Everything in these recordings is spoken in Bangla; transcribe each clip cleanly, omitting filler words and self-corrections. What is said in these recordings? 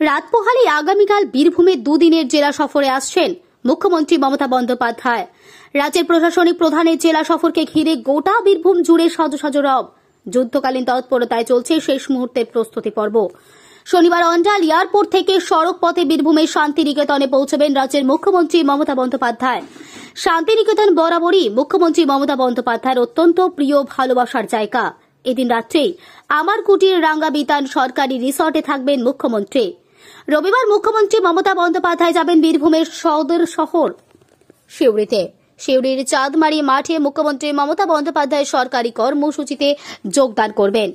রাত পোহালেই আগামীকাল বীরভূমের দুদিনের জেলা সফরে আসছেন মুখ্যমন্ত্রী মমতা বন্দ্যোপাধ্যায়। রাজ্যের প্রশাসনিক প্রধানের জেলা সফরকে ঘিরে গোটা বীরভূম জুড়ে সাজো সাজো রব। যুদ্ধকালীন তৎপরতায় চলছে শেষ মুহূর্তের প্রস্তুতি পর্ব। শনিবার অন্ডাল এয়ারপোর্ট থেকে সড়ক পথে বীরভূমের শান্তিনিকেতনে পৌঁছবেন রাজ্যের মুখ্যমন্ত্রী মমতা বন্দ্যোপাধ্যায়। শান্তিনিকেতন বরাবরই মুখ্যমন্ত্রী মমতা বন্দ্যোপাধ্যায়ের অত্যন্ত প্রিয় ভালোবাসার জায়গা। এদিন রাত্রেই আমার কুটির রাঙ্গাবিতান সরকারি রিসর্টে থাকবেন মুখ্যমন্ত্রী। রবিবার মুখ্যমন্ত্রী মমতা বন্দ্যোপাধ্যায় যাবেন বীরভূমের সদর শহর সিউড়িতে। সিউড়ির চাঁদমারি মাঠে মুখ্যমন্ত্রী মমতা বন্দ্যোপাধ্যায় সরকারি কর্মসূচিতে যোগদান করবেন।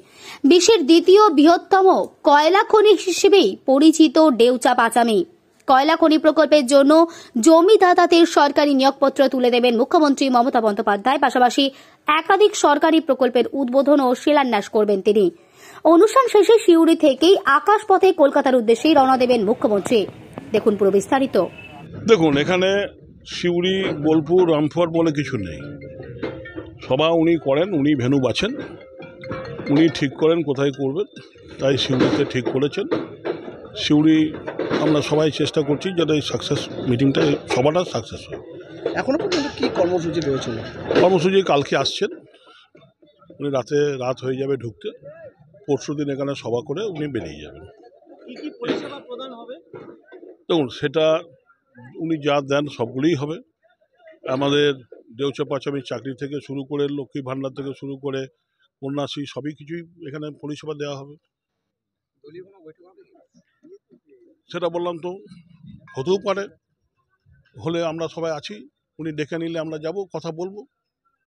বিশ্বের দ্বিতীয় বৃহত্তম কয়লা খনি হিসেবেই পরিচিত ডেউচা পাচামি কয়লা খনি প্রকল্পের জন্য জমিদাতাদের সরকারি নিয়োগপত্র তুলে দেবেন মুখ্যমন্ত্রী মমতা বন্দ্যোপাধ্যায়। পাশাপাশি একাধিক সরকারি প্রকল্পের উদ্বোধন ও শিলান্যাস করবেন তিনি। অনুষ্ঠান শেষে সিউড়ি থেকেই আকাশপথে কলকাতার উদ্দেশ্যে রওনা দেবেন মুখ্যমন্ত্রী। দেখুন পুরো বিস্তারিত। দেখুন, এখানে সিউড়ি, বোলপুর, রামপুরহাট বলে কিছু নেই। সভা উনি করেন, উনি ভেন্যু বাছেন, উনি ঠিক করেন কোথায় করবেন। তাই সিউড়িতে ঠিক করেছেন। সিউড়ি আমরা সবাই চেষ্টা করছি যাতে সাকসেস মিটিংটা, সভাটা সাকসেস হয়। এখনো পর্যন্ত কি কর্মসূচি রয়েছে? কর্মসূচি কালকে আসছেন, উনি রাত হয়ে যাবে ঢুকতে। পরশুদিন এখানে সভা করে উনি বেরিয়ে যাবেন। কি পরিষেবা প্রদান হবে? দেখুন, সেটা উনি যা দেন সবগুলোই হবে। আমাদের দেউচা পাচামি চাকরি থেকে শুরু করে, লক্ষ্মী ভাণ্ডার থেকে শুরু করে, কন্যাশ্রী সবই কিছুই এখানে পরিষেবা দেওয়া হবে। সেটা বললাম তো, হতেও পারে, হলে আমরা সবাই আছি। উনি ডেকে নিলে আমরা যাব, কথা বলবো।